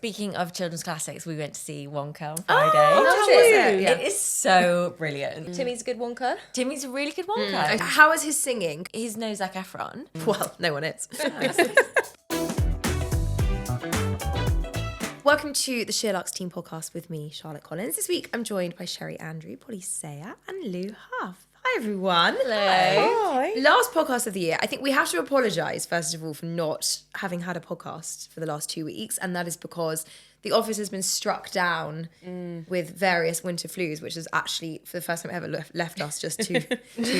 Speaking of children's classics, we went to see Wonka on Friday. It is so brilliant. Timmy's a good Wonka. Timmy's a really good Wonka. How is his singing? He's no Zac Efron. Well, no one is. Welcome to the Sherlock's Team podcast with me, Charlotte Collins. This week I'm joined by Sherri Andrew, Sayer and Lu Hough. Hi everyone. Hello. Hi. Last podcast of the year. I think we have to apologise first of all for not having had a podcast for the last 2 weeks, and that is because the office has been struck down with various winter flus, which has actually, for the first time ever, left us just too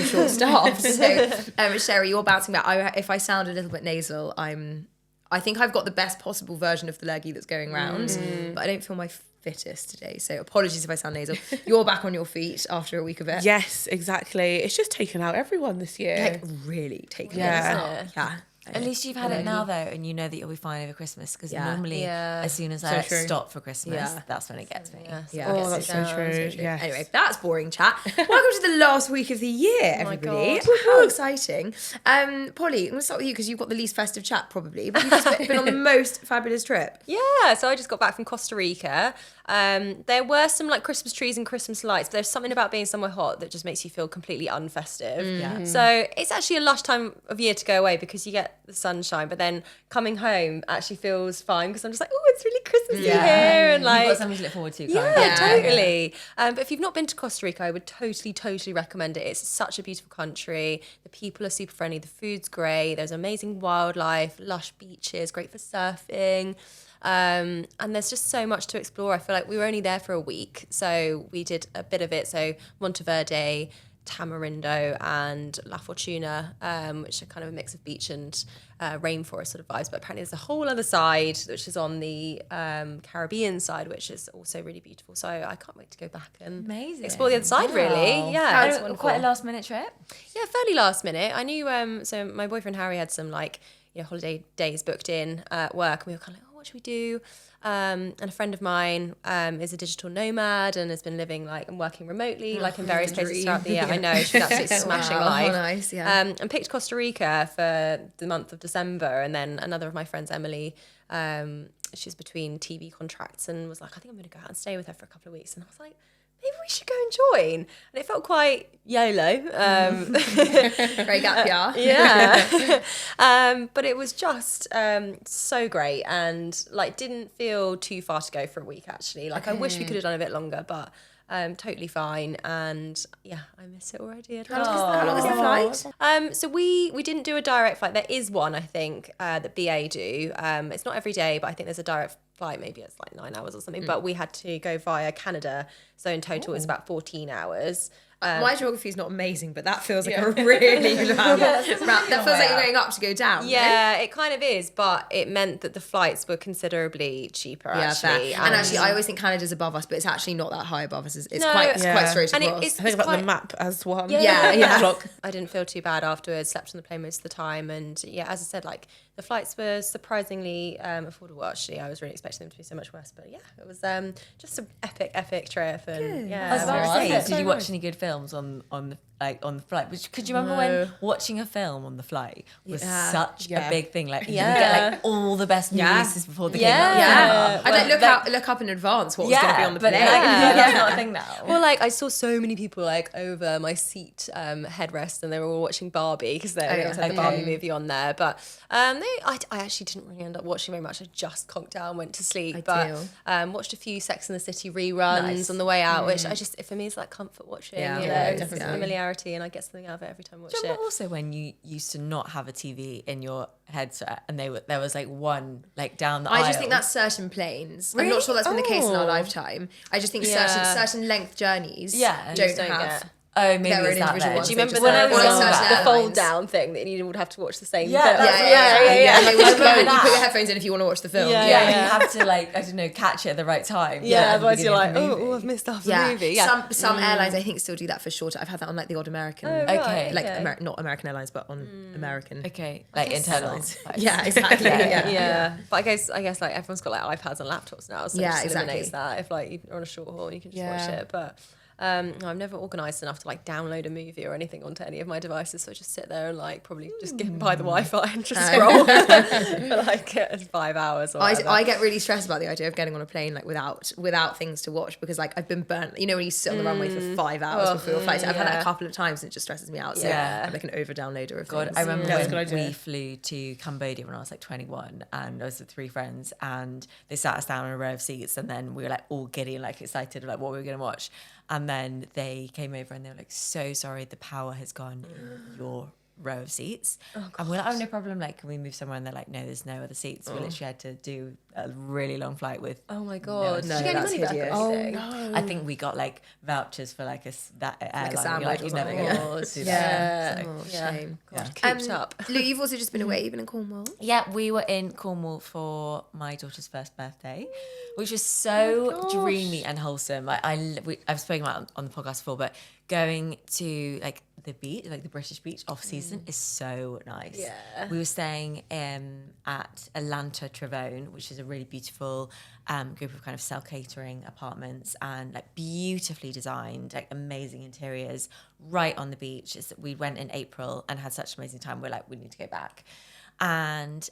short staffed. So, Sherri, you're bouncing back. If I sound a little bit nasal, I think I've got the best possible version of the lurgy that's going around, but I don't feel my fittest today. So apologies if I sound nasal. You're back on your feet after a week of it. Yes, exactly. It's just taken out everyone this year. Like, really taken it. Yeah. At least you've had it now, though, and you know that you'll be fine over Christmas, because normally as soon as I stop for Christmas, that's when it gets me. Oh, that's so true. Yes. Anyway, that's boring chat. Welcome to the last week of the year, everybody. How exciting. Polly, I'm going to start with you because you've got the least festive chat, probably, but you've just been on the most fabulous trip. Yeah, so I just got back from Costa Rica. There were some like Christmas trees and Christmas lights, but there's something about being somewhere hot that just makes you feel completely unfestive. So it's actually a lush time of year to go away because you get the sunshine, but then coming home actually feels fine because I'm just like, oh, it's really Christmassy here, and like you've got something to look forward to. Totally. But if you've not been to Costa Rica, I would totally recommend it. It's such a beautiful country. The people are super friendly. The food's great. There's amazing wildlife, lush beaches, great for surfing. And there's just so much to explore. I feel like we were only there for a week, so we did a bit of it. So Monteverde, Tamarindo and La Fortuna, which are kind of a mix of beach and rainforest sort of vibes. But apparently there's a whole other side, which is on the Caribbean side, which is also really beautiful. So I can't wait to go back and explore the other side, really. Yeah, it's wonderful. Quite a last minute trip? Yeah, fairly last minute. I knew, so my boyfriend Harry had some holiday days booked in at work, and we were kind of like, oh, what should we do? And a friend of mine is a digital nomad and has been living and working remotely in various places throughout the year. I know, she's absolutely smashing life. Nice, yeah. And picked Costa Rica for the month of December. And then another of my friends, Emily, she's between TV contracts and was like, I think I'm going to go out and stay with her for a couple of weeks. And I was like, maybe we should go and join. And it felt quite YOLO. Very gap year. Yeah. But it was just so great and didn't feel too far to go for a week, actually. I wish we could have done a bit longer, but totally fine. And yeah, I miss it already. How long is the flight? So we didn't do a direct flight. There is one, I think, that BA do. It's not every day, but I think there's a direct flight. Maybe it's 9 hours or something. But we had to go via Canada. So in total, it's about 14 hours. My geography is not amazing, but that feels like a really that feels like you're going up to go down. Yeah, it kind of is, but it meant that the flights were considerably cheaper, actually. And actually, I always think Canada's above us, but it's actually not that high above us. It's quite straight across. It's I think about the map as one. Yeah. I didn't feel too bad afterwards, slept on the plane most of the time. And yeah, as I said, the flights were surprisingly affordable, actually. I was really expecting them to be so much worse. But yeah, it was just an epic trip. And I was about to say, did you watch any good films on the flight? Could you remember when watching a film on the flight was such a big thing? You get all the best new releases before they came out. I'd look up in advance what was going to be on the plane. That's not a thing now. Well, I saw so many people over my seat headrest, and they were all watching Barbie because there was the Barbie movie on there. But I actually didn't really end up watching very much. I just conked down, went to sleep. Watched a few Sex and the City reruns on the way out, which for me is comfort watching. It's familiarity, and I get something out of it every time I watch it. But also when you used to not have a TV in your headset and there was one down the aisle. I just think that's certain planes. Really? I'm not sure that's been the case in our lifetime. I just think certain length journeys don't have. Oh, maybe it's that individual ones. Do you remember the fold down thing that you would have to watch the same film? Yeah. You put your headphones in if you want to watch the film. You have to catch it at the right time. Otherwise you're I've missed half the movie. Some airlines I think still do that for shorter. I've had that on the odd American. Not American Airlines, but on American. Okay, internal. Yeah, exactly. But I guess everyone's got iPads and laptops now, so it just eliminates that. If you're on a short haul, you can just watch it. But I'm never organised enough to like download a movie or anything onto any of my devices, so I just sit there and like probably just get by the Wi-Fi and just scroll for like 5 hours. Or I get really stressed about the idea of getting on a plane like without things to watch, because like I've been burnt. You know, when you sit on the runway for 5 hours before your flight. I've had that a couple of times and it just stresses me out. So I'm like an over downloader of things. I remember when we flew to Cambodia when I was like 21, and I was with 3 friends, and they sat us down in a row of seats, and then we were like all giddy and like excited like what we were going to watch, and then they came over and they were like, so sorry, the power has gone in your row of seats. And we're like, oh, no problem, like can we move somewhere? And they're like, no, there's no other seats. We literally had to do a really long flight with my god, no, that's hideous. No. I think we got like vouchers for like that airline, like a sandwich you never or get to do that. Shame. Cooped up. Luke, you've also just been away. You've been in Cornwall. Yeah, we were in Cornwall for my daughter's first birthday, which was so dreamy and wholesome. I've spoken about it on the podcast before, but going to like the beach, like the British beach off season, is so nice. Yeah. We were staying at Atlanta Travone, which is a really beautiful group of kind of self-catering apartments, and like beautifully designed, like amazing interiors right on the beach. We went in April and had such an amazing time. We're like, we need to go back. And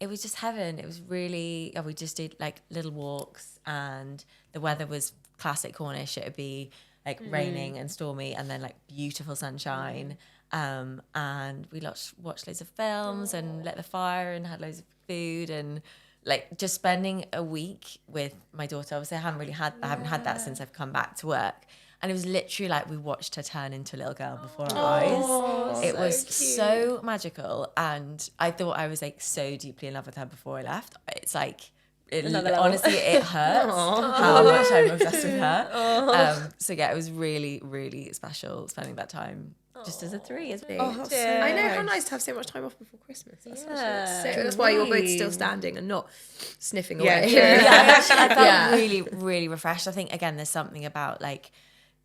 it was just heaven. It was really, we just did like little walks, and the weather was classic Cornish. It would be like raining and stormy, and then like beautiful sunshine. And we watched loads of films and lit the fire and had loads of food, and like just spending a week with my daughter. Obviously I haven't had that since I've come back to work. And it was literally like we watched her turn into a little girl before our eyes. It was so magical. And I thought I was like so deeply in love with her before I left. It's like, honestly, it hurts how much I'm obsessed with her. So yeah, it was really, really special spending that time just as a 3, isn't it? That's so I know how nice to have so much time off before Christmas. That's why you're both still standing and not sniffing away. I felt really, really refreshed. I think again, there's something about like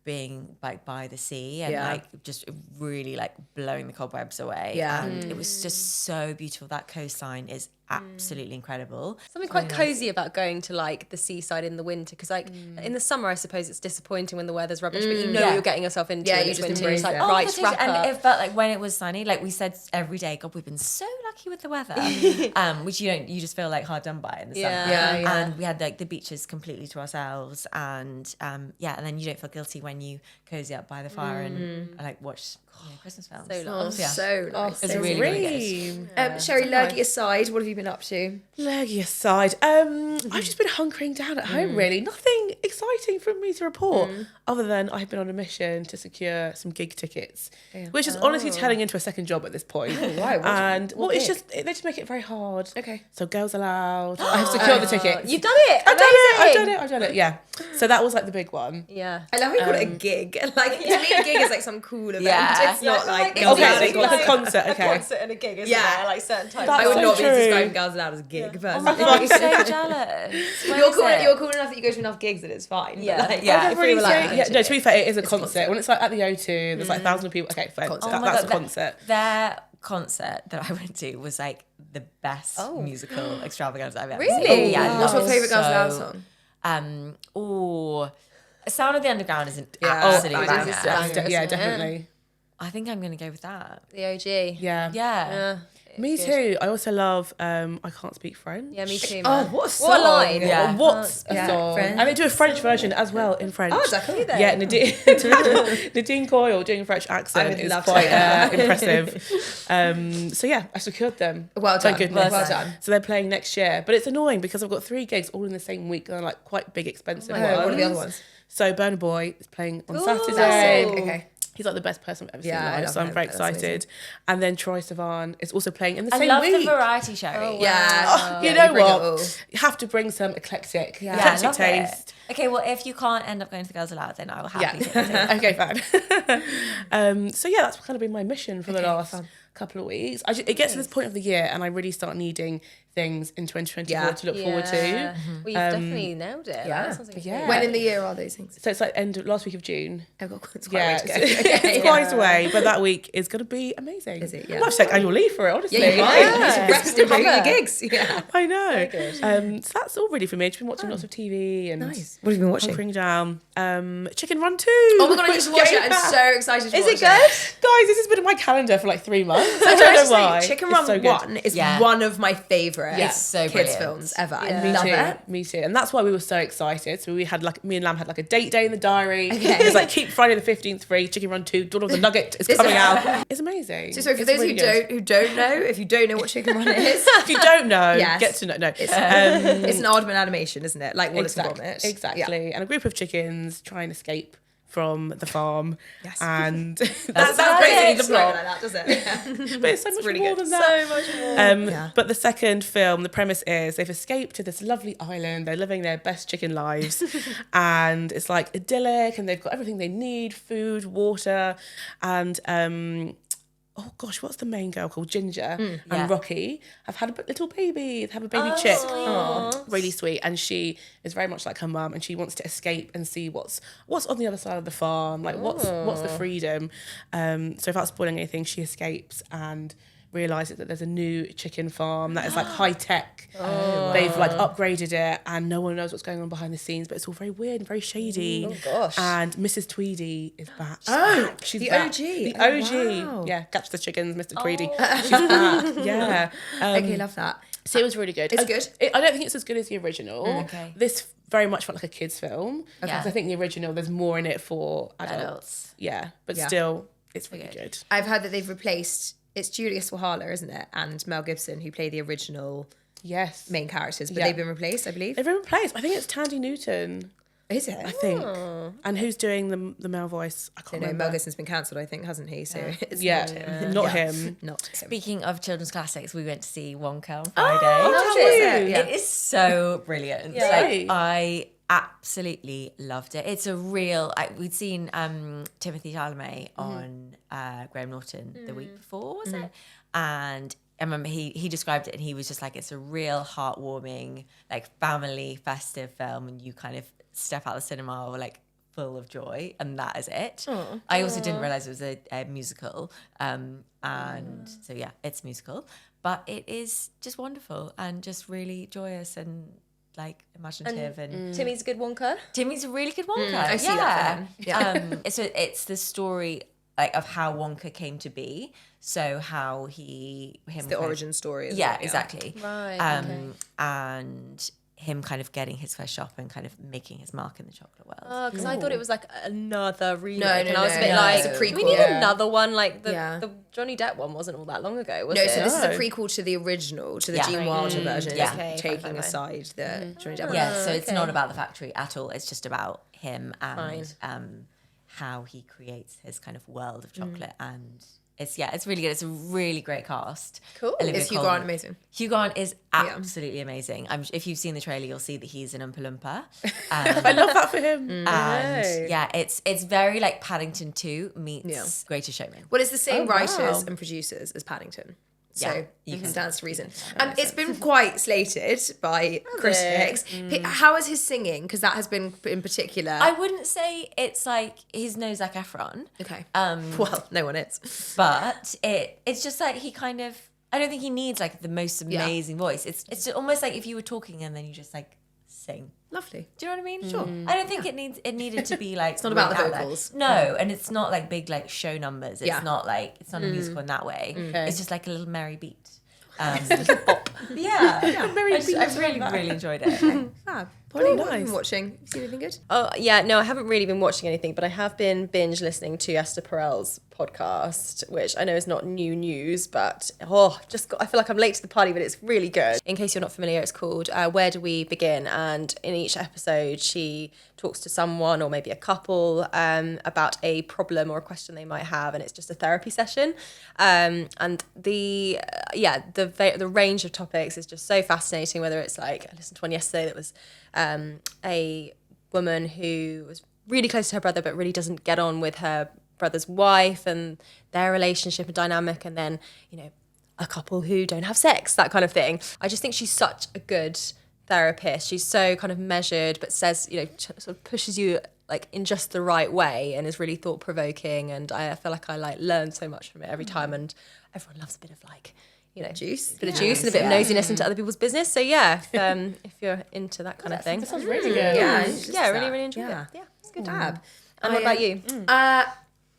being like by the sea and like just really like blowing the cobwebs away. And it was just so beautiful. That coastline is absolutely incredible. Something quite cozy about going to like the seaside in the winter, because like in the summer I suppose it's disappointing when the weather's rubbish, but you know what you're getting yourself into in this winter. It's like right, wrap and up. it felt like when it was sunny, like we said every day, God, we've been so lucky with the weather. Which you just feel like hard done by in the summer. And we had like the beaches completely to ourselves, and and then you don't feel guilty when you cozy up by the fire and like watch Christmas films. So nice. It was really, really good. Sherri, lurgy aside, what have you been up to? Lurgy aside, I've just been hunkering down at home, really. Nothing exciting from me to report, other than I've been on a mission to secure some gig tickets, which is honestly turning into a second job at this point. Why? What it's just, they just make it very hard. Okay. So Girls Aloud. I have secured the tickets. You've done it! I've done it, yeah. So that was like the big one. Yeah. I love how you call it a gig. Like, to me, a gig is like some cool event. It's not like like a concert. Okay. A concert and a gig, isn't it? Like certain types. I would so not true. be describing Girls Aloud as a gig. Oh my God, I'm so jealous. You're cool enough that you go to enough gigs that it's fine. Yeah. Like, No, to be fair, it is a concert. When it's like at the O2, there's like thousands of people. Okay, fine. That's a concert. Their concert that I went to was like the best musical extravaganza I've ever seen. Really? Yeah. What's your favourite Girls Aloud song? Sound of the Underground is an absolute banger. Yeah, definitely. I think I'm going to go with that. The OG. Yeah. Me too. I also love I Can't Speak French. Yeah, me too. Oh, what a song. What a line. Yeah. What's a song? French. And they do a French version as well in French. Oh, is that cool? Yeah, Nadine Coyle doing a French accent is quite impressive. So yeah, I secured them. Well done. Thank goodness. Well done. So they're playing next year. But it's annoying because I've got 3 gigs all in the same week. And they're like quite big, expensive ones. What are the other ones? So Burna Boy is playing on Saturday. Okay. He's like the best person I've ever seen I live, love so I'm him. very That's excited. amazing. And then Troye Sivan is also playing in the I same love week. the variety, Sherri. You know what? You have to bring some eclectic taste. Okay, well, if you can't end up going to the Girls Aloud, then I will happily take it. Okay, fine. So yeah, that's kind of been my mission for the last couple of weeks. It gets to this point of the year and I really start needing things in 2024 to look forward to. Well, you've definitely nailed it. Yeah. That sounds like Yeah. When in the year are those things? So it's like last week of June. I've got quite a way to go. It's quite away, but that week is going to be amazing. Is it? Yeah. I might take annual leave for it, honestly. Yeah, you might. Rest and do your gigs. Yeah. I know. So that's all really for me. I've been watching lots of TV and Nice. What have you been watching? hunkering down. Chicken Run 2. Oh my god, I need to watch it. I'm so excited to watch it. Is it good? Guys, this has been in my calendar for like 3 months. I don't know why. Chicken It's Run so good. 1 is one of my favourite It's so kids brilliant. films ever. I Me love too. it. Me too. And that's why we were so excited. So we had me and Lam had like a date day in the diary. It was like keep Friday the 15th free. Chicken Run 2. Dawn of the Nugget is coming out. It's amazing. So for It's those really good. who don't know, if you don't know what Chicken Run is, If you don't know, Yes. get to know. No, it's an Aardman animation, isn't it? Like Wallace and Gromit. Exactly. Yeah. And a group of chickens try and escape from the farm. Yes. And That's basically the plot. Like that, does it? Yeah. but it's so much really more good. than that. So much more. But the second film, the premise is they've escaped to this lovely island. They're living their best chicken lives. And it's like idyllic and they've got everything they need, food, water. And oh gosh, what's the main girl called? Ginger and Rocky have had a little baby. They have a baby chick. Oh, really sweet. And she is very much like her mum, and she wants to escape and see what's on the other side of the farm. Like what's the freedom. So without spoiling anything, she escapes and realises that there's a new chicken farm that is like high tech. They've like upgraded it, and no one knows what's going on behind the scenes, but it's all very weird and very shady. Oh gosh. And Mrs. Tweedy is back. She's the back. OG. The Oh, OG. wow. Yeah, catch the chickens, Mr. Tweedy. She's back. Yeah. Okay, love that. So it was really good. It's good? I don't think it's as good as the original. Okay. This very much felt like a kid's film. Okay. Because I think the original, there's more in it for adults. Yeah, but still, it's really good. I've heard that they've replaced. It's Julia Swahala, isn't it? And Mel Gibson, who play the original Yes. main characters, but Yeah. they've been replaced, I believe. They've been replaced. I think it's Tandy Newton. Is it? I think. And who's doing the male voice? I can't No, remember. Mel Gibson's been cancelled, I think, hasn't he? So it's not him. not him. Speaking of children's classics, we went to see Wonka on Friday. Oh, did yeah. It is so brilliant. Yeah. Like, I absolutely loved it. It's a real. We'd seen Timothée Chalamet on Graham Norton the week before, was it? And I remember he described it, and he was just like, it's a real heartwarming, like family festive film, and you kind of step out of the cinema like full of joy, and that is it. I also didn't realize it was a musical, and so yeah, it's musical, but it is just wonderful and just really joyous and like imaginative and Timmy's a good Wonka. Timmy's a really good Wonka. I see that for him. Yeah. So it's the story like of how Wonka came to be. So how him The origin story. Isn't yeah, it? exactly. Right, okay. And him kind of getting his first shop and kind of making his mark in the chocolate world. Oh, because I thought it was like another remake. No, and I was a bit no. like, It's a prequel. we need another one. Like the Yeah. Johnny Depp one wasn't all that long ago, was No, it? so this is a prequel to the original, to the Yeah. Gene Wilder version. Yeah. It's Okay, taking fine. aside the Johnny Depp. Yeah, so it's okay. not about the factory at all. It's just about him and how he creates his kind of world of chocolate. And it's really good. It's a really great cast. Cool. Is Hugh Grant amazing? Hugh Grant is absolutely amazing. If you've seen the trailer, you'll see that he's an Oompa Loompa. I love that for him. And yeah, it's very like Paddington 2 meets Greatest Showman. Well, it's the same wow. writers and producers as Paddington. So Yeah, you it can- stands to reason. It's been quite slated by critics. How is his singing? Because that has been in particular. I wouldn't say it's like he's no Zac Efron. Okay. Well, no one is. But it's just like he kind of, I don't think he needs like the most amazing voice. It's almost like if you were talking and then you just like sing. Lovely. Do you know what I mean? Sure. I don't think it needed to be like. It's not about the vocals. No, and it's not like big like show numbers. It's not like it's not a musical in that way. It's just like a little merry beat. Yeah. Merry I really enjoyed it. Fab. Polly, what have you nice. been watching? Have you seen anything good? Oh, yeah, no, I haven't really been watching anything, but I have been binge listening to Esther Perel's podcast, which I know is not new news, but I feel like I'm late to the party, but it's really good. In case you're not familiar, it's called Where Do We Begin? And in each episode, she talks to someone or maybe a couple about a problem or a question they might have, and it's just a therapy session. And the range of topics is just so fascinating, whether it's like, I listened to one yesterday that was a woman who was really close to her brother but really doesn't get on with her brother's wife and their relationship and dynamic, and then a couple who don't have sex, that kind of thing. I just think she's such a good therapist. She's so kind of measured, but says, sort of pushes you like in just the right way, and is really thought provoking. And I feel like I like learn so much from it every time. And everyone loves a bit of like, juice, bit of juice and a bit of nosiness into other people's business. So yeah, if you're into that kind of thing, That sounds really good. yeah, really, really enjoy it. Yeah, it's good. Fab. And what about you?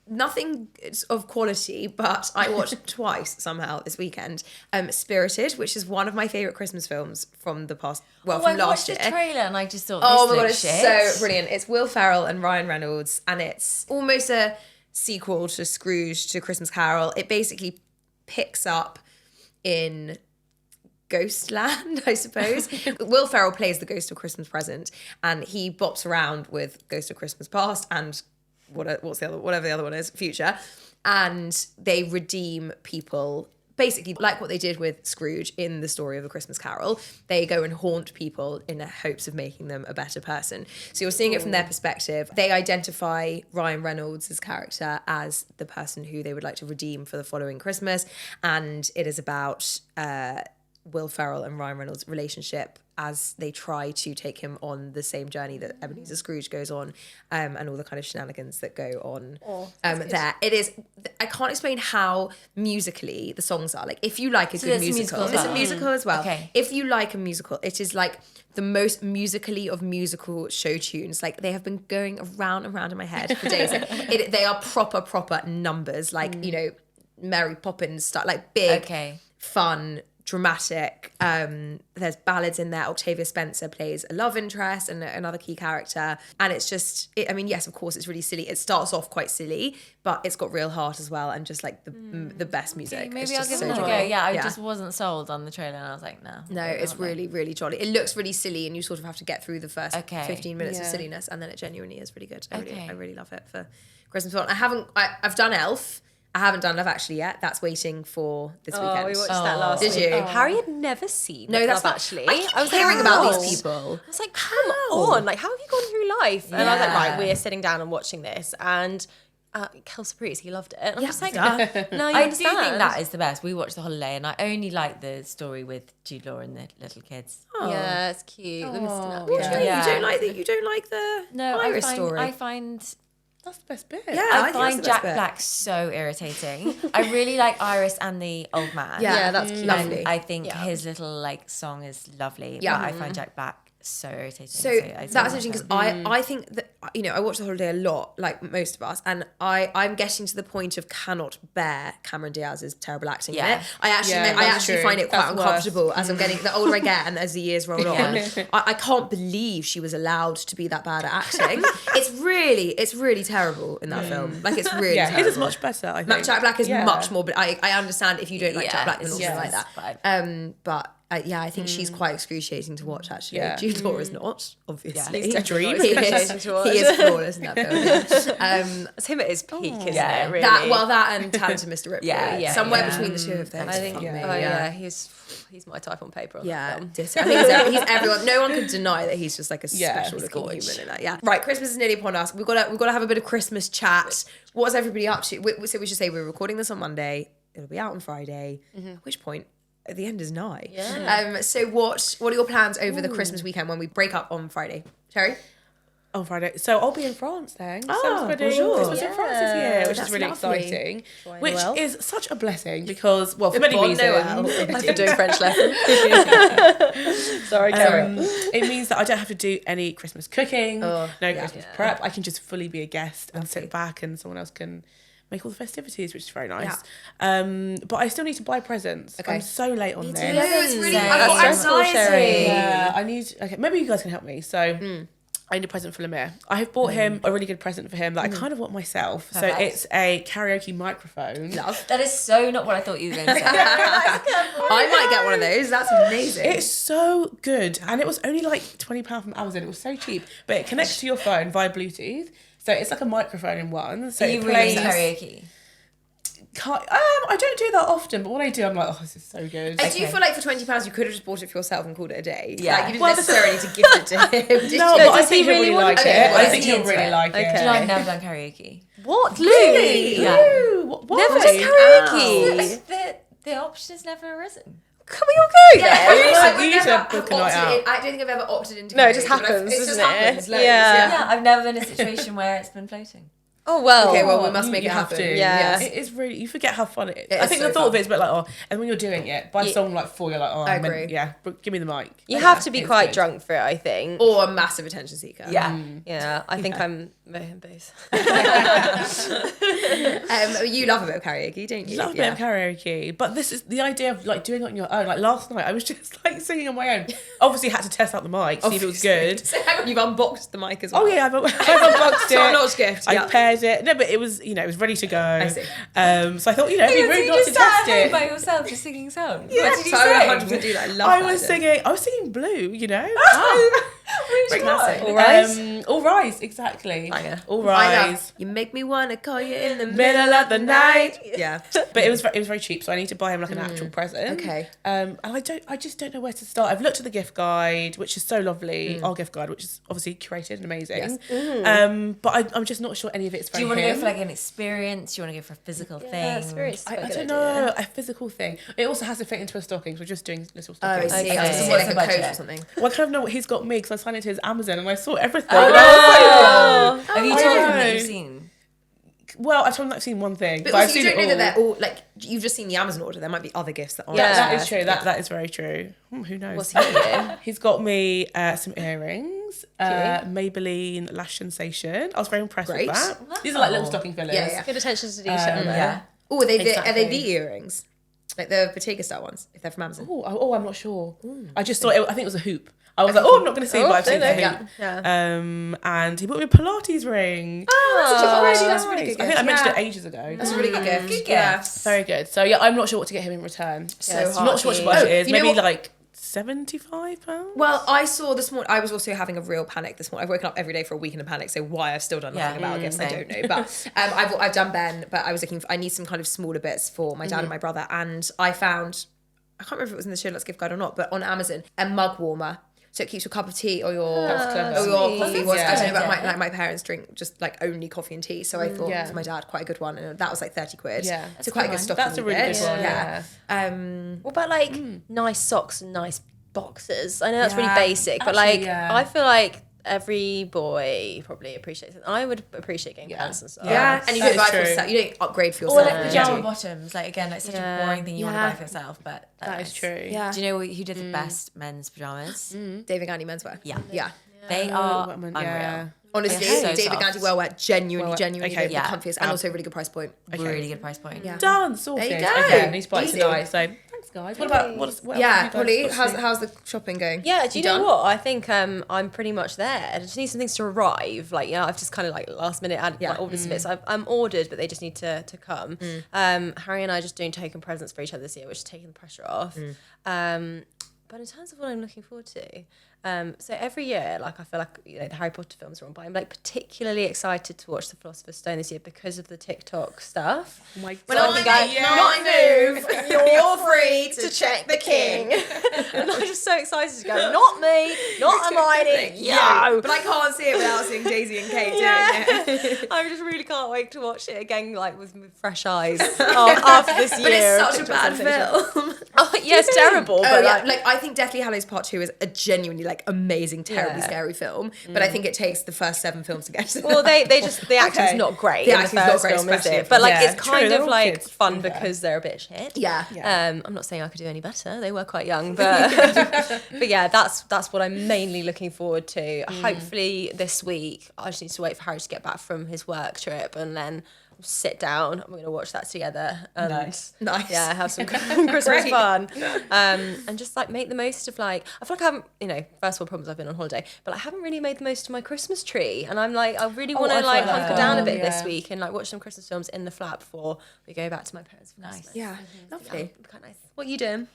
Nothing of quality, but I watched twice somehow this weekend. Spirited, which is one of my favourite Christmas films from the past, from I last watched year. the trailer and I just thought, Oh my god, this it's looks so brilliant. It's Will Ferrell and Ryan Reynolds, and it's almost a sequel to Scrooge, to Christmas Carol. It basically picks up in Ghostland, I suppose. Will Ferrell plays the Ghost of Christmas Present, and he bops around with Ghost of Christmas Past and whatever the other one is, Future, and they redeem people. Basically, like what they did with Scrooge in the story of A Christmas Carol, they go and haunt people in the hopes of making them a better person. So you're seeing it from their perspective. They identify Ryan Reynolds' character as the person who they would like to redeem for the following Christmas, and it is about Will Ferrell and Ryan Reynolds' relationship as they try to take him on the same journey that Ebenezer Scrooge goes on, and all the kind of shenanigans that go on there. It is, I can't explain how musically the songs are. Like, if you like a good musical, it's a musical as well. Okay. If you like a musical, it is like the most musically of musical show tunes. Like, they have been going around and round in my head for days. They are proper numbers, like, Mary Poppins stuff, like big, fun, dramatic. There's ballads in there. Octavia Spencer plays a love interest and another key character, and it's just yes, of course it's really silly. It starts off quite silly, but it's got real heart as well, and just like the best music. Okay, maybe it's I'll just give so it a go. jolly. Yeah, I just wasn't sold on the trailer and I was like, no, It's really jolly. It looks really silly, and you sort of have to get through the first 15 minutes of Yeah. silliness, and then it genuinely is really good. I really love it for Christmas film. I've done Elf. I haven't done Love Actually yet. That's waiting for this weekend. We watched that last Did week. you? Harry had never seen No, that's Love not, Actually. I was hearing about these people. I was like, come on, like, how have you gone through life? And I was like, right, we're sitting down and watching this, and Kelsey Priest, he loved it. And I'm just like, no, you I understand. do think that is the best. We watched The Holiday and I only like the story with Jude Law and the little kids. Yeah, it's cute. You don't like the Iris story. I find That's the best bit. Yeah, I find Jack Black so irritating. I really like Iris and the old man. Yeah, that's cute. lovely. I think his little like song is lovely. Yeah. But I find Jack Black so irritating. So I that's interesting because I think that I watch The Holiday a lot, like most of us, and I'm getting to the point of cannot bear Cameron Diaz's terrible acting in it. I actually find it quite That's uncomfortable worse. as I'm getting the older I get and as the years roll on. I can't believe she was allowed to be that bad at acting. It's really terrible in that film. Like, it's really terrible. his is much better, I think. Jack Black is much more, but I understand if you don't like Jack Black, then also like that. Fine. But I think she's quite excruciating to watch, actually. Yeah. Jude Law is not, obviously. He's a dream. He is flawless in that film. It's him at his peak, isn't Yeah. it? Really. That and Talented Mr. Ripley. Somewhere yeah. between the two of those. I think. for me. He's my type on paper. On Yeah, that film. ditto. I think he's everyone. No one can deny that he's just like a special he's looking gorge. human in that. Yeah. Right, Christmas is nearly upon us. We've got to have a bit of Christmas chat. What's everybody up to? So we should say we're recording this on Monday. It'll be out on Friday. At which point, the end is nigh. Yeah. So what are your plans over the Christmas weekend when we break up on Friday? Sherri? On Friday. So I'll be in France then. Oh, So I'm spending bonjour. Christmas in France this year, which That's is really lovely. exciting. Which Noel. is such a blessing because, well, for many Bon reasons. Noel. I've been doing French lessons. Sorry, Karen. It means that I don't have to do any Christmas cooking, no Christmas prep. I can just fully be a guest and sit back, and someone else can make all the festivities, which is very nice. But I still need to buy presents. Okay. I'm so late on this. No, it's really That's stressful, Sherri. Yeah, I need. Okay, maybe you guys can help me. So. I need a present for Lemire. I have bought him a really good present for him that I kind of want myself. Perfect. So it's a karaoke microphone. Love. That is so not what I thought you were going to say. I might get one of those. That's amazing. It's so good. And it was only like £20 from Amazon. It was so cheap. But it connects to your phone via Bluetooth. So it's like a microphone in one. So You it really plays karaoke. I don't do that often, but when I do, I'm like, oh, this is so good. I do feel like for £20 you could have just bought it for yourself and called it a day. Yeah. Like, you didn't necessarily need to gift it to him. Did No, you? but I does he think he'll really really want like it? it. Okay, I think he's he'll into really it. like Do you it. know I've never done karaoke? What? Really? Yeah. Ooh, why? Never done karaoke. The The option has never arisen. Can we all go then? You need to book a night out. I don't think I've ever opted into. No, it just karaoke, but happens, it just doesn't it? happens. Loads, Yeah, I've never been in a situation where it's been floating. Oh, well. Okay, well, we must make You it have happen. to. Yeah. It is really, you forget how fun it is. It I is think so the thought fun. of it is a bit like, and when you're doing it, by song like 4, you're like, I agree. give me the mic. You have to be It's quite good. drunk for it, I think. Or a massive attention seeker. Yeah. Yeah, I think I'm both. You love a bit of karaoke, don't you? Love a bit of karaoke, but this is the idea of like doing it on your own. Like last night, I was just like singing on my own. Obviously, had to test out the mic, see if it was good. So hang on, you've unboxed the mic as well. Oh yeah, I've unboxed it. Top-notch gift. I Yeah. paired it. No, but it was it was ready to go. I see. So I thought it'd be rude not to test it. by yourself, just singing songs. Yeah, What did you so I would sing? 100% do that. I love that. I was singing Blue. Which classic. one? All right. All Rise, exactly. Banger. All I Rise. love. You make me wanna call you in the Middle of the night. Yeah. But it was very cheap, so I need to buy him like an actual present. Okay. And I just don't know where to start. I've looked at the gift guide, which is so lovely. Our gift guide, which is obviously curated and amazing. Yes. But I'm just not sure any of it's for Do you him. want to go for like an experience? Do you want to go for a physical thing? I don't know, a physical thing. It also has to fit into a stocking, so we're just doing little Oh, I stockings. see. Okay. I was just What's like the a coat budget? or something. Well, I kind of know what he's got me because I signed into his Amazon and I saw everything. Have you I told him know. that you've seen? Well, I've told him that I've seen one thing, But but I've also, you seen don't it know all. that they're all like you've just seen the Amazon order. There might be other gifts that aren't. Yeah. That is true. That is very true. Who knows? What's he doing? He's got me some earrings, Maybelline Lash Sensation. I was very impressed Great. with that. These are like little stocking fillers. Yeah. Good attention to detail. Yeah. Oh, are they Exactly. the earrings? Like the Bottega style ones, if they're from Amazon. Oh, I'm not sure. I just thought I think it was a hoop. I was like, I'm not going to see, but I've seen the hoop. Yeah. And he bought me a Pilates ring. That's really good. I think I mentioned it ages ago. That's a really good gift. Good Yeah. gift. Very good. So yeah, I'm not sure what to get him in return. So I'm not sure what your hard. budget is. You know Maybe what? like £75. Well, I saw this morning. I was also having a real panic this morning. I've woken up every day for a week in a panic. So why I've still done nothing about gifts, I don't know. But I've done Ben. But I was looking. I need some kind of smaller bits for my dad and my brother. And I found, I can't remember if it was in the Sherlock's gift guide or not, but on Amazon, a mug warmer. So it keeps your cup of tea or your coffee. What's I don't know about my parents drink just like only coffee and tea. So I thought for my dad quite a good one, and that was like 30 quid. Yeah. So quite a good stocking. That's a really bit. good one. Yeah. What about like nice socks and nice boxers? I know that's really Yeah. basic, but Actually, like yeah. I feel like every boy probably appreciates it. I would appreciate getting pants and stuff. Yeah, and you That don't buy is for true. yourself. You don't upgrade for Or yourself. like pajama bottoms. Like again, like such a boring thing you want to buy for yourself, but That is true. Yeah. Do you know who did the best men's pajamas? David Gandy menswear. Yeah. Yeah. They are What am I- unreal. yeah. Honestly, They're so David soft. Gandy wear genuinely okay. the Yeah. comfiest and also a really good price point. Really good price point. Yeah. Done. Sorted. There you go. Okay, I need to buy it Easy. tonight. So thanks, guys. What about what else Yeah, have you Polly, guys got to do? how's the shopping going? Yeah, do you know done? what? I think I'm pretty much there. I just need some things to arrive. Like, I've just kind of like last minute ordered some bits. I'm ordered, but they just need to come. Harry and I are just doing token presents for each other this year, which is taking the pressure off. But in terms of what I'm looking forward to, so every year, like I feel like the Harry Potter films are on, but I'm like particularly excited to watch The Philosopher's Stone this year because of the TikTok stuff. Oh my When God. I move, you're free to check the king. And I'm just so excited to go, not me, not Hermione, yo. But I can't see it without seeing Daisy and Kate doing it. I just really can't wait to watch it again, like with fresh eyes after this year. But it's of such a TikTok bad sensation. film. Oh, yeah, it's terrible. Oh, But yeah. Like I think Deathly Hallows Part 2 is a genuinely like amazing, terribly scary film. But I think it takes the first 7 films to get to that. well, they just the acting's Okay. not great. The in acting's first not great, film, is especially it? for- But like Yeah, it's true, kind they're of all like kids, to fun be fair. because they're a bit shit. Yeah. I'm not saying I could do any better. They were quite young, but but yeah, that's what I'm mainly looking forward to. Hopefully this week. I just need to wait for Harry to get back from his work trip, and then sit down. I'm going to watch that together. And Nice. Yeah, have some Christmas fun, and just like make the most of like. I feel like I haven't, first world problems. I've been on holiday, but I haven't really made the most of my Christmas tree, and I'm like, I really want to I like find that hunker down a fun, bit this yeah. week and like watch some Christmas films in the flat before we go back to my parents' for Christmas. Yeah. Lovely. It'd be quite nice. What are you doing?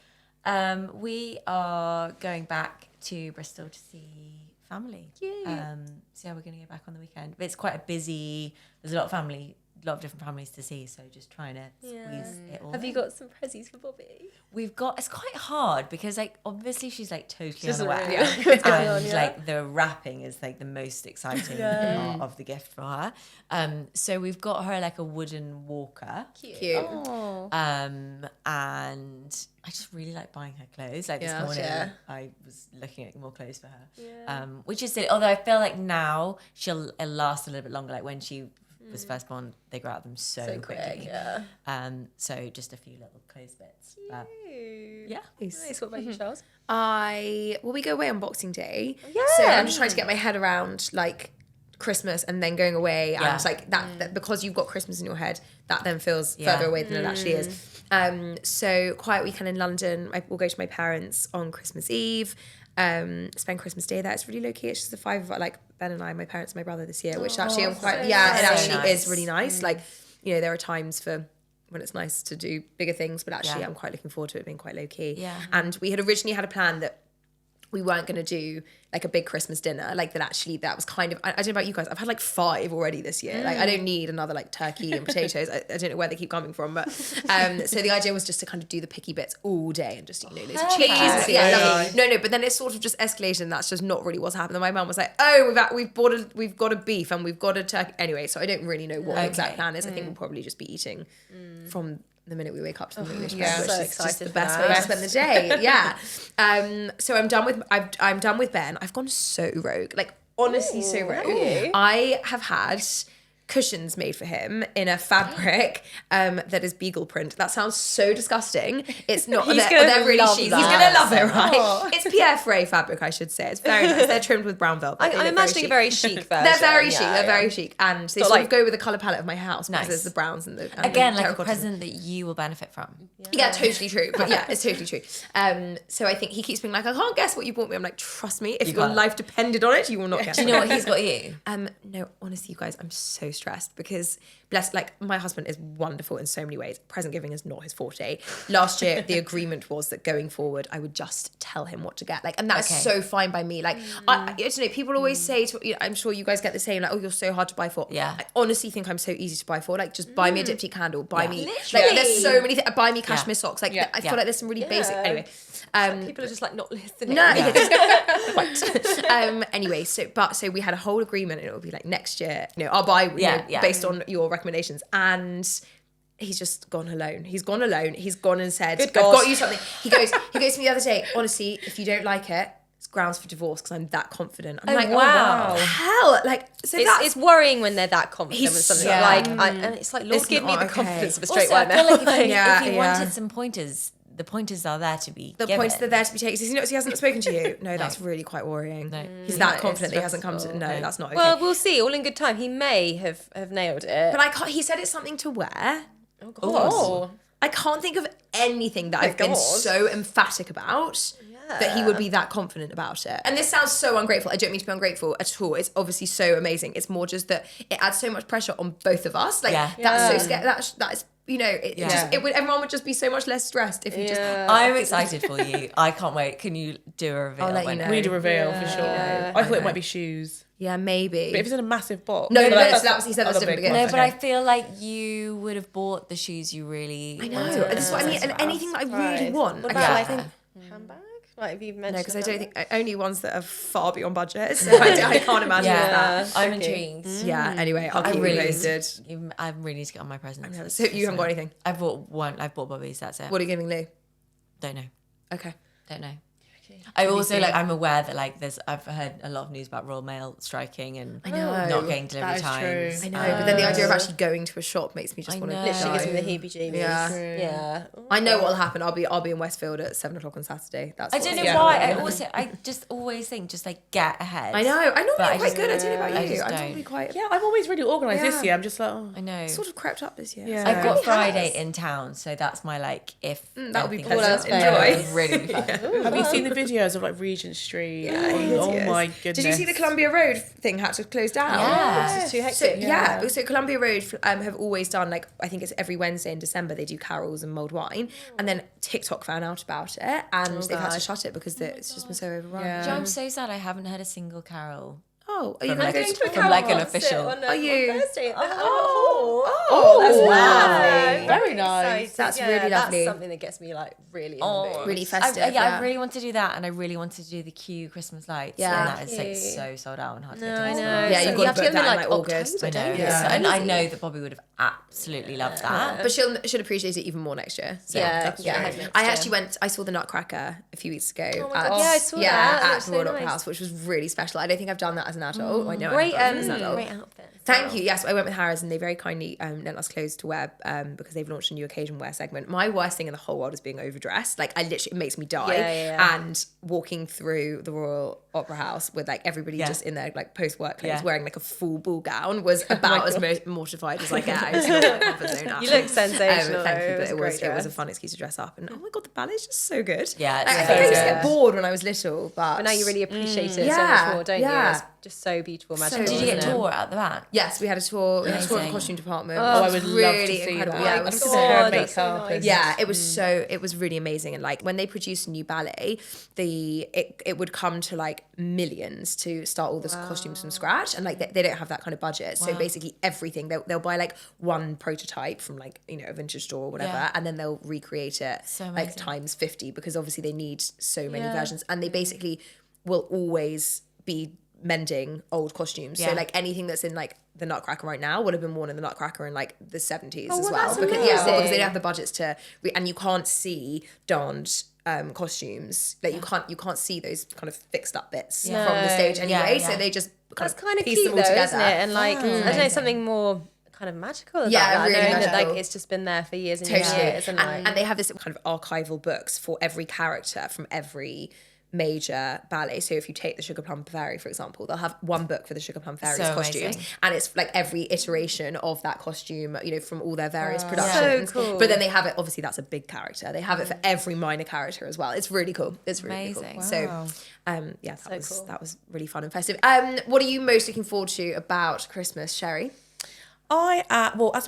We are going back to Bristol to see family. So yeah, we're going to go back on the weekend. But it's quite a busy. There's a lot of family lot of different families to see, so just trying to squeeze it all. Have you got some prezzies for Bobby? It's quite hard because like obviously she's like totally Doesn't unaware, really know what's going on, and like the wrapping is like the most exciting part of the gift for her. So we've got her like a wooden walker. Cute. And I just really like buying her clothes. Like this morning, I was looking at more clothes for her, which is silly. Although I feel like now it'll last a little bit longer. Like when she was first born, they grow out of them so quickly. So just a few little clothes bits. But, yeah. Nice. What about you, Charles? We go away on Boxing Day. Yeah. So I'm just trying to get my head around like Christmas and then going away, and like that because you've got Christmas in your head, that then feels further away than it actually is. So quiet weekend in London. We'll go to my parents on Christmas Eve. Spend Christmas Day there. It's really low key. It's just the 5 of us, like Ben and I, my parents, and my brother this year, which actually I'm quite it actually is really nice. Like, you know, there are times for when it's nice to do bigger things, but actually I'm quite looking forward to it being quite low key. Yeah. And we had originally had a plan that we weren't going to do like a big Christmas dinner, like that actually that was kind of, I don't know about you guys, I've had like 5 already this year. Like I don't need another like turkey and potatoes. I don't know where they keep coming from, but so the idea was just to kind of do the picky bits all day and just, you know, loads of cheese. No, but then it sort of just escalated, and that's just not really what's happened. And my mum was like, oh, we've got a beef and we've got a turkey. Anyway, so I don't really know what the exact plan is. I think we'll probably just be eating from the minute we wake up to the minute we which so is just the best way to spend the day. So I'm done with Ben. I've gone so rogue, like honestly so rogue. I have had cushions made for him in a fabric that is beagle print. That sounds so disgusting. It's not. They're really chic. He's gonna love it, right? It's Pierre Frey fabric, I should say. It's very nice. They're trimmed with brown velvet. I'm imagining a very chic version. They're very chic. They're very chic, and they sort of go with the color palette of my house because there's the browns and the again the like a present that you will benefit from. Yeah, totally true. But yeah, it's totally true. So I think he keeps being like, I can't guess what you bought me. I'm like, trust me, if your life depended on it, you will not guess. Do you know what he's got you? No, honestly, you guys, I'm so stressed because my husband is wonderful in so many ways. Present giving is not his forte. Last year, the agreement was that going forward, I would just tell him what to get. Like, and that's so fine by me. Like, I don't know, people always say, I'm sure you guys get the same, like, oh, you're so hard to buy for. Yeah. I honestly think I'm so easy to buy for. Like, just buy me a diptych candle, buy me, like, there's so many things. Buy me cashmere socks. Like, I feel like there's some really basic. Anyway. People are just like not listening. No, right. Anyway, so we had a whole agreement, and it would be like next year, you know, I'll buy based on your recommendations. And he's just gone alone. He's gone and said, I've got you something. He goes to me the other day, honestly, if you don't like it, it's grounds for divorce because I'm that confident. I'm like, wow. Hell, like, so it's worrying when they're that confident with something. And it's like, Lord, give me the confidence of a straight white man. Also, I feel like if you wanted some pointers, the pointers are there to be given. Pointers are there to be taken. He hasn't spoken to you. No, that's really quite worrying. No. He's that confident that he hasn't come to. No, that's not okay. Well, we'll see. All in good time. He may have nailed it. But he said it's something to wear. Oh, God. I can't think of anything that I've been so emphatic about that he would be that confident about it. And this sounds so ungrateful. I don't mean to be ungrateful at all. It's obviously so amazing. It's more just that it adds so much pressure on both of us. Like that's so scary. That's you know, everyone would just be so much less stressed if you just. I'm excited for you. I can't wait. Can you do a reveal? I'll let you know. We need a reveal for sure. I thought it might be shoes. Yeah, maybe. But if it's in a massive box. No, that's he said that's different. No, but I feel like you would have bought the shoes you really. I know. This is what I mean. And anything that I really want. What about like handbag? Like, have you mentioned? No, because I don't think only ones that are far beyond budget. So I can't imagine that. I'm intrigued. Yeah. Anyway, I'll keep you posted. I really need to get on my presents. So you haven't got anything? I've bought one. I've bought Bobby's. That's it. What are you giving Lou? Don't know. Okay. Don't know. I also I'm aware that I've heard a lot of news about Royal Mail striking and not getting delivery times. I know, but then the idea of actually going to a shop makes me just want to literally gives me the heebie-jeebies. Yeah. I know what'll happen. I'll be in Westfield at 7:00 on Saturday. I don't know why. I just always think get ahead. I know. I'm quite good. I don't know about you. I'm probably quite. Yeah, I'm always really organised this year. I'm just like, I know. Sort of crept up this year. Yeah. I've got Friday in town, so that's my if. That would be pleasant. Enjoy. Really fun. Have you seen the videos of Regent Street? Yeah, oh my goodness. Did you see the Columbia Road thing had to close down? Yeah. It's too hectic. So Columbia Road have always done I think it's every Wednesday in December they do carols and mulled wine, and then TikTok found out about it and they've had to shut it because it's just been so overrun. I'm so sad I haven't heard a single carol Oh, are you from going like, to go to from like an official. Are you? Thursday at the That's lovely. Very nice. That's really lovely. That's something that gets me like really in the mood. Really festive. I really want to do that, and I really want to do the Q Christmas lights. Yeah. and that is like so sold out and hard to get I tickets know. for. Yeah, So you've you got have to to book get them that in in like like August. I know, October, yeah. don't you? and I know that Bobby would have absolutely loved that. But she'll appreciate it even more next year. So, Yeah, I actually I saw the Nutcracker a few weeks ago. Oh my God, yeah, I saw that. That at looks the so Royal Opera nice. House, which was really special. I don't think I've done that as an adult. I know Great, I haven't done it as an adult. great outfit. Thank you. Yes, I went with Harrods and they very kindly lent us clothes to wear because they've launched a new occasion wear segment. My worst thing in the whole world is being overdressed. Like, it makes me die. And walking through the Royal Opera House with like everybody just in their like post-work clothes wearing like a full ball gown was about as mortified as I get. I was not in my comfort zone at You all. look sensational. Thank you, but it it was a fun excuse to dress up. And oh my God, the ballet's just so good. Yeah, I think I used to get bored when I was little, but now you really appreciate it so much more, don't you? It's just so beautiful, magical. Did you get a isn't it? tour at the back? yes, we had a tour. We had a tour in the Amazing. costume department. I It would was love to really see incredible. that. Yeah, I it was love so to see her that's so makeup. nice. yeah, it was really amazing. And like when they produce a new ballet, it would come to like millions to start all the costumes from scratch, and like they don't have that kind of budget. So basically everything they'll buy like one prototype from like a vintage store or whatever, and then they'll recreate it like times 50 because obviously they need so many versions, and they basically will always be mending old costumes. So like anything that's in like the Nutcracker right now would have been worn in the Nutcracker in like the 70s as well. That's Because amazing. because they don't have the budgets to and you can't see darned costumes. Like you can't see those kind of fixed up bits from the stage anyway. So they just That's kind of piece cute them all though, together. isn't it? And like, I don't know, something more kind of magical about that. Really knowing that magical. like it's just been there for years and years. And they have this kind of archival books for every character from every major ballet. So if you take the Sugar Plum Fairy, for example, they'll have one book for the Sugar Plum Fairy's So costumes, amazing. and it's like every iteration of that costume, from all their various productions. So cool. But then they have it. Obviously, that's a big character. They have it for every minor character as well. It's really cool. It's really Amazing. cool. Wow. So, cool. that was really fun and festive. What are you most looking forward to about Christmas, Sherry? As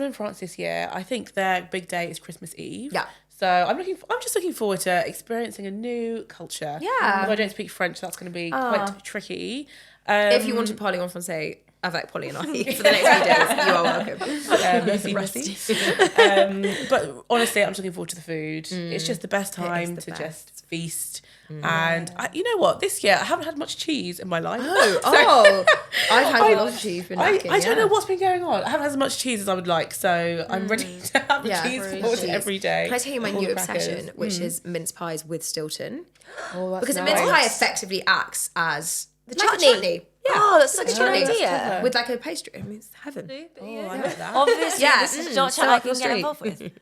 I'm in France this year, I think their big day is Christmas Eve. Yeah. So I'm just looking forward to experiencing a new culture. Yeah. Although I don't speak French, that's going to be quite tricky. If you want to parler en français avec Polly and I for the next few days, you are welcome. Rusty. But honestly, I'm just looking forward to the food. It's just the best time the to best. just feast. And you know what? This year I haven't had much cheese in my life. I've had a lot of cheese. I don't know what's been going on. I haven't had as much cheese as I would like, so I'm ready to have cheese forward every day. Can I tell you my All new the crackers. obsession, which is mince pies with Stilton? That's Because a nice. mince pie effectively acts as The like chutney. a chutney. Yeah. Oh, that's such a good Chutney. idea. With like a pastry. I mean, it's heaven. I like that. Obviously, Yeah, this is not so chat I up your can get street. involved with.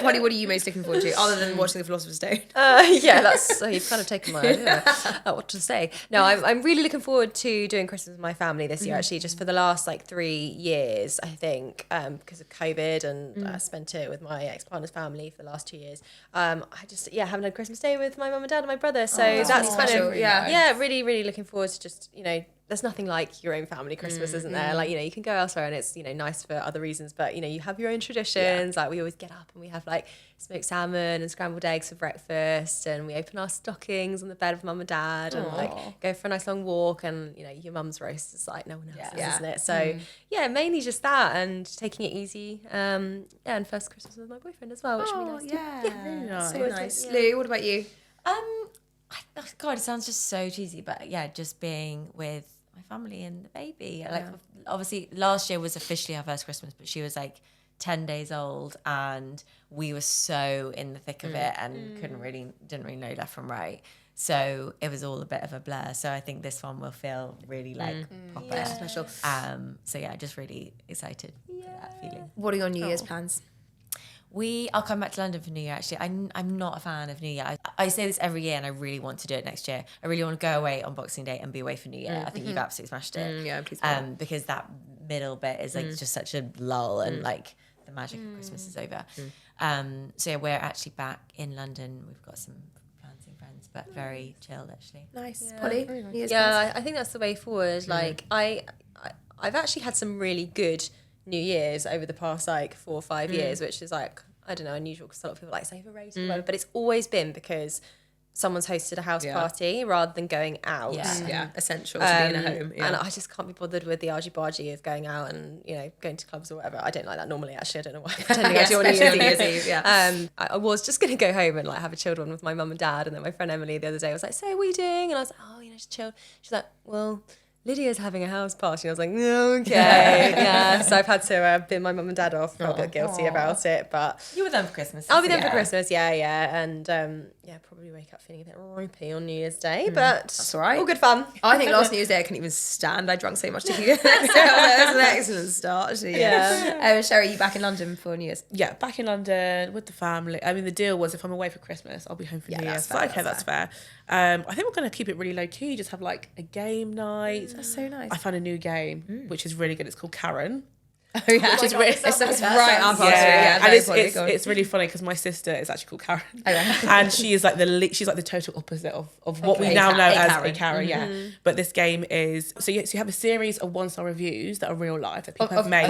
Polly, what are you most looking forward to, other than watching The Philosopher's Stone? You've kind of taken my idea what to say. No, I'm really looking forward to doing Christmas with my family this year, actually, just for the last 3 years, I think, because of COVID, and I spent it with my ex-partner's family for the last 2 years. I just, haven't had Christmas Day with my mum and dad and my brother, so that's kind special, of, yeah. really, really looking forward to just, there's nothing like your own family Christmas, isn't there? Like, you can go elsewhere and it's, nice for other reasons, but, you have your own traditions. Like, we always get up and we have smoked salmon and scrambled eggs for breakfast, and we open our stockings on the bed of mum and dad and go for a nice long walk, and, your mum's roast is like no one else's, isn't it? So, mainly just that and taking it easy. And first Christmas with my boyfriend as well, which would be nice. Really nice. So nice. Lou, what about you? God, it sounds just so cheesy, but just being with my family and the baby. Obviously, last year was officially our first Christmas, but she was 10 days old, and we were so in the thick of it and didn't really know left from right. So it was all a bit of a blur. So I think this one will feel really proper, special. Just really excited for that feeling. What are your New Year's plans? I'll come back to London for New Year, actually. I'm not a fan of New Year. I say this every year, and I really want to do it next year. I really want to go away on Boxing Day and be away for New Year. I think you've absolutely smashed it. Yeah, please. Because that middle bit is just such a lull, and the magic of Christmas is over. We're actually back in London. We've got some plans and friends, but very chilled, actually. Nice. Polly? New Year's plans? Yeah, I think that's the way forward. I've actually had some really good New Year's over the past 4 or 5 years, which is I don't know, unusual because a lot of people say overrated or whatever, but it's always been because someone's hosted a house party rather than going out. Yeah, essential to being at home. Yeah. And I just can't be bothered with the argy-bargy of going out and, going to clubs or whatever. I don't like that normally, actually. I don't know why I'm pretending I do on New Year's Eve. Yeah. I was just going to go home and like have a chilled one with my mum and dad. And then my friend Emily the other day was like, so what are you doing? And I was like, oh, just chill. She's like, well, Lydia's having a house party. And I was like, okay, yeah. So I've had to bin my mum and dad off. Felt a bit guilty about it, but You were there for Christmas. I'll be there for Christmas. Yeah, and probably wake up feeling a bit ropey on New Year's Day, but that's all right. All good fun. I think last New Year's Day I couldn't even stand. I drank so much tequila. So that was an excellent start. Actually. Yeah. Sherri, you back in London for New Year's? Yeah, back in London with the family. I mean, the deal was if I'm away for Christmas, I'll be home for New Year's. Fair, So, that's fair. I think we're going to keep it really low key. Just have like a game night. That's so nice. I found a new game which is really good. It's called Karen. Oh yeah, which is really, it's right up our street. Yeah, and it's really funny because my sister is actually called Karen, and she is like she's like the total opposite of what we now know as a Karen. Yeah, but this game is so you have a series of 1-star reviews that are real life that people have made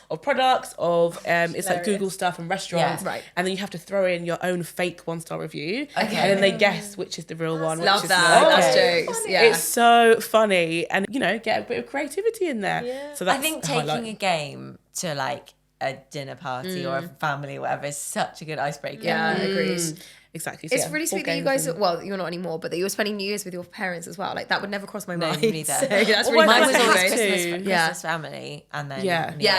of products it's like Google stuff and restaurants, right? And then you have to throw in your own fake 1-star review, and then they guess which is the real one. Love which that. Is That's jokes. Yeah, it's so funny, and get a bit of creativity in there. Yeah. So that's I think taking a game to like a dinner party or a family or whatever is such a good icebreaker. Yeah, agreed. Exactly. So it's really sweet that you guys, well, you're not anymore, but that you were spending New Year's with your parents as well. Like that would never cross my mind. Neither. So that's really Mine nice. was of you always guys. Christmas family and then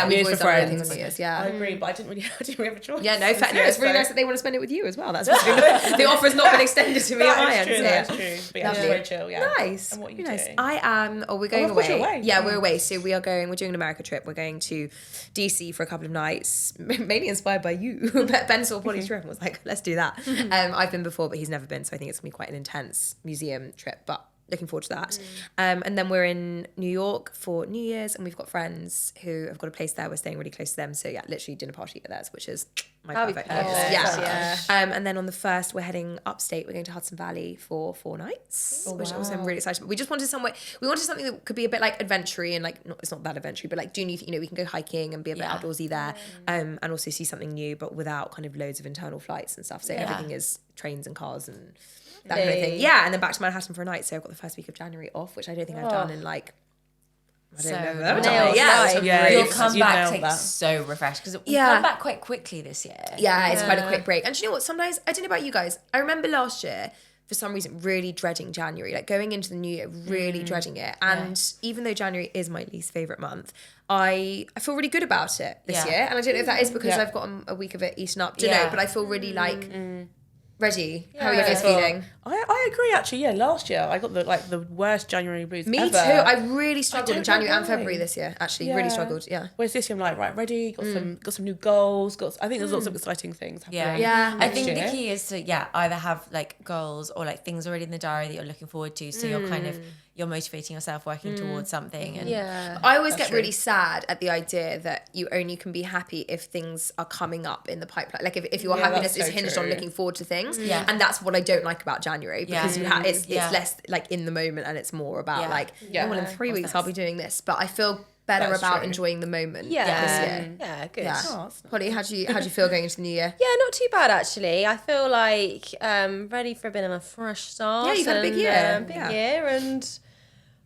We've always done everything on New Year's. Yeah, I agree, but I didn't really have a choice. Yeah, no, it's really nice that they want to spend it with you as well. That's the offer's not been extended to me at my end. That's true. But yeah, very chill. Yeah. Nice. And what are you nice. doing? I am. We're going away. You're away. Yeah, we're away. So we're doing an America trip. We're going to DC for a couple of nights, mainly inspired by you. Ben saw Polly's trip and was like, let's do that. I've been before, but he's never been, so I think it's gonna be quite an intense museum trip. But looking forward to that. And then we're in New York for New Year's, and we've got friends who have got a place there. We're staying really close to them, so yeah, literally dinner party at theirs, which is my perfect. Yeah. And then on the 1st, we're heading upstate. We're going to Hudson Valley for 4 nights, which also I'm really excited about. We just wanted we wanted something that could be a bit like adventure-y and like it's not that adventure, but like do new, we can go hiking and be a bit outdoorsy there, and also see something new, but without kind of loads of internal flights and stuff. So everything is trains and cars and that kind of thing. Yeah, and then back to Manhattan for a night. So I've got the first week of January off, which I don't think I've done in like I don't know. You'll come back so refreshed because you come back quite quickly this year. Yeah, it's quite a quick break. And do you know what? Sometimes I don't know about you guys. I remember last year for some reason really dreading January, like going into the new year really dreading it. And even though January is my least favorite month, I feel really good about it this year. And I don't know if that is because I've got a week of it eaten up. Do you know? But I feel really like ready. How are you guys feeling? I agree actually. Yeah, last year I got the worst January blues Me ever. too. I really struggled in January and February this year. Actually, really struggled. Yeah. Whereas this year I'm like, right, ready. Got some new goals. I think there's lots of exciting things happening. I think the key is to either have like goals or like things already in the diary that you're looking forward to. So you're kind of you're motivating yourself, working towards something. And I always get really sad at the idea that you only can be happy if things are coming up in the pipeline. Like if your happiness is hinged on looking forward to things. And that's what I don't like about January because it's less like in the moment and it's more about well in 3 weeks I'll be doing this. But I feel better about enjoying the moment this year. Yeah, good. Yeah. Polly, how do you feel going into the new year? Yeah, not too bad actually. I feel like ready for a bit of a fresh start. Yeah, you've had a big year. Year, and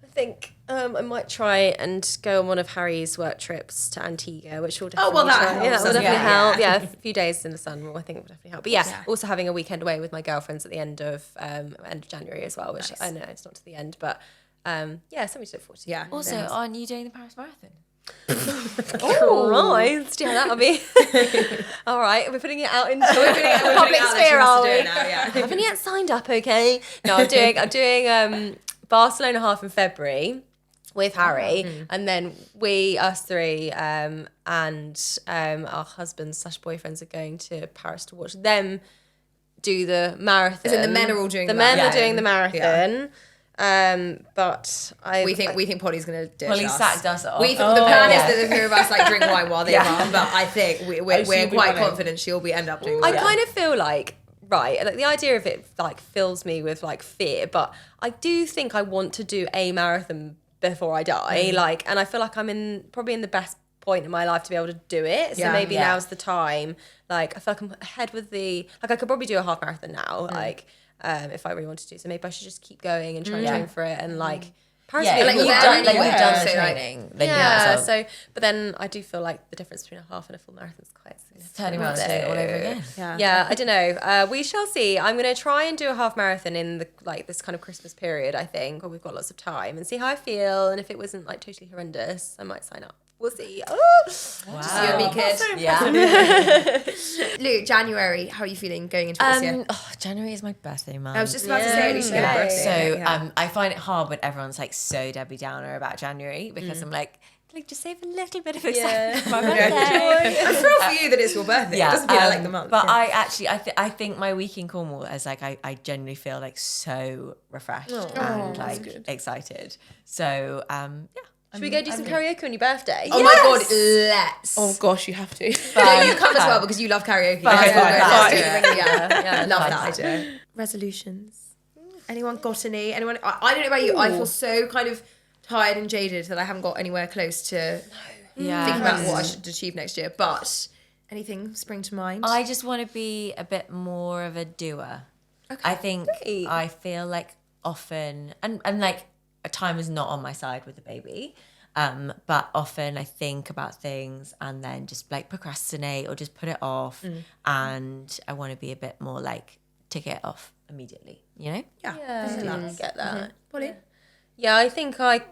I think I might try and go on one of Harry's work trips to Antigua, which will definitely that will definitely help. Yeah, a few days in the sun I think will definitely help. But also having a weekend away with my girlfriends at the end of January as well, which I know it's not to the end, but something to look forward to. Yeah. Also, aren't you doing the Paris Marathon? Christ, that'll be all right. We're putting it out into the public sphere, are we? I haven't yet signed up. Okay, no, I'm doing Barcelona half in February with Harry, and then us three, and our husbands / boyfriends are going to Paris to watch them do the marathon. The men are all doing the marathon. But we think Polly's gonna ditch Polly us. sacked us off. We think the plan is that the three of us drink wine while they run, but I think we're quite confident she'll end up doing. I kind of feel like the idea of it fills me with fear, but I do think I want to do a marathon before I die. And I feel like I'm probably in the best point in my life to be able to do it. So maybe now's the time. I feel like I'm ahead with I could probably do a half marathon now. if I really wanted to. So maybe I should just keep going and try and train for it and like. You've done the training. But then I do feel like the difference between a half and a full marathon is quite significant. Turning around and doing it all over again. Yeah, I don't know. We shall see. I'm going to try and do a half marathon in the this kind of Christmas period, I think, where we've got lots of time, and see how I feel. And if it wasn't like totally horrendous, I might sign up. We'll see. Wow. Just you and me, kid. Lu, January, how are you feeling going into this year? January is my birthday month. I was just about to say, Alicia, your birthday. So I find it hard when everyone's like so Debbie Downer about January because I'm like just save a little bit of excitement for my birthday. I'm thrilled for you that it's your birthday. It doesn't feel like the month. But I think my week in Cornwall is like I genuinely feel like so refreshed and like excited. So Should we go do some karaoke on your birthday? Oh my God, let's. Oh gosh, you have to. No, you come as well because you love karaoke. Fine. Yeah, love that idea. Resolutions. Anyone got any? Anyone? I don't know about you. I feel so kind of tired and jaded that I haven't got anywhere close to thinking about what I should achieve next year. But anything spring to mind? I just want to be a bit more of a doer. Okay. I think I feel like often and like time is not on my side with the baby. But often I think about things and then just like procrastinate or just put it off. And I want to be a bit more like tick it off immediately, you know? I get that. Polly? Yeah, I think I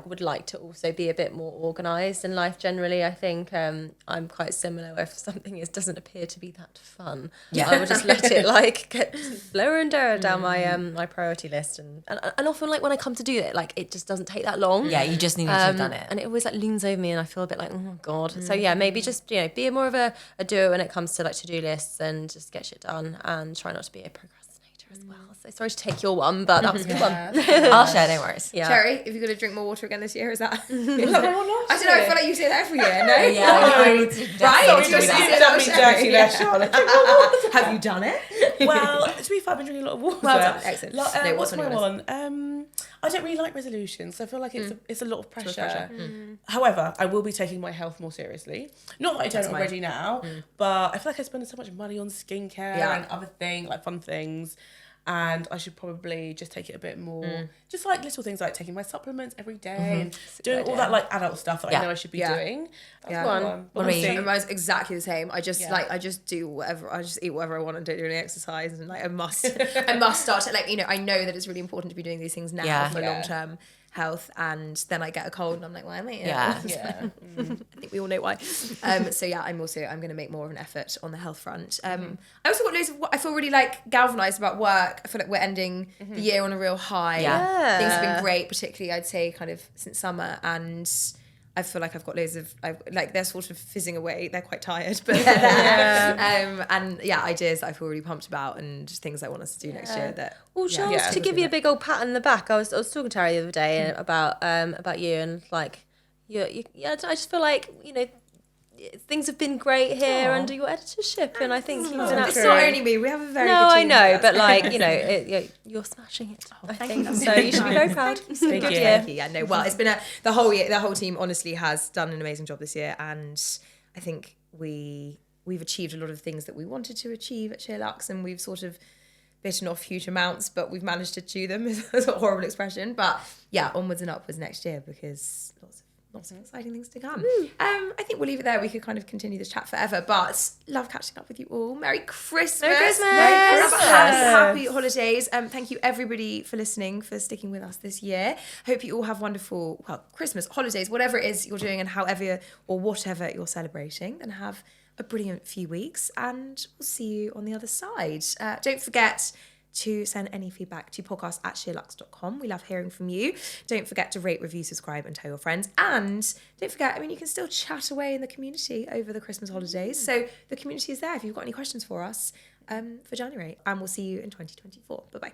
would like to also be a bit more organised in life generally. I think I'm quite similar where if something doesn't appear to be that fun, I would just let it get lower and lower down my my priority list and often like when I come to do it, like it just doesn't take that long. Yeah, you just need to have done it. And it always like looms over me and I feel a bit like, oh God. So yeah, maybe just, be more of a doer when it comes to like to-do lists and just get shit done and try not to be a procrastinator as well. So sorry to take your one, but that was a good one. I'll share, no worries. Yeah. Sherri, if you're going to drink more water again this year, is that? Was that my one last I don't know, I feel like you say that every year, no? I need to Right? Have you done it? Well, to be fair, I've been drinking a lot of water. Well done, excellent. What's my one? I don't really like resolutions, so I feel like it's a lot of pressure. However, I will be taking my health more seriously. Not that I don't already now, but I feel like I spend so much money on skincare and other things, like fun things. And I should probably just take it a bit more, just like little things like taking my supplements every day and doing all that like adult stuff that I know I should be doing. That's one. Mine's exactly the same. I just I just do whatever. I just eat whatever I want and don't do any exercise. And like I must start to I know that it's really important to be doing these things now for long term health, and then I get a cold and I'm like, why am I ill? I think we all know why. I'm going to make more of an effort on the health front. I also got loads of I feel really like galvanized about work. I feel like we're ending the year on a real high. Things have been great, particularly I'd say kind of since summer, and I feel like I've got loads of they're sort of fizzing away. They're quite tired, but they're there. Ideas that I feel really pumped about and things I want us to do next year. To give you a big old pat on the back, I was talking to Harry the other day about you and like I just feel like things have been great here under your editorship, and I think you've been it's not only me. We have a very good team. I know, but you're smashing it. I think so. You should be very proud. Thank you. Yeah, no. Well, it's been the whole team honestly has done an amazing job this year, and I think we've achieved a lot of things that we wanted to achieve at Sheer Luxe, and we've sort of bitten off huge amounts, but we've managed to chew them. Is a horrible expression, but yeah, onwards and upwards next year because lots of exciting things to come. I think we'll leave it there. We could kind of continue this chat forever, but love catching up with you all. Merry Christmas. Merry Christmas. Happy holidays. Thank you everybody for listening, for sticking with us this year. Hope you all have wonderful, Christmas, holidays, whatever it is you're doing and however or whatever you're celebrating, and have a brilliant few weeks, and we'll see you on the other side. Don't forget to send any feedback to podcast@sheerluxe.com. We love hearing from you. Don't forget to rate, review, subscribe, and tell your friends. And don't forget, you can still chat away in the community over the Christmas holidays. So the community is there if you've got any questions for us for January. And we'll see you in 2024. Bye-bye.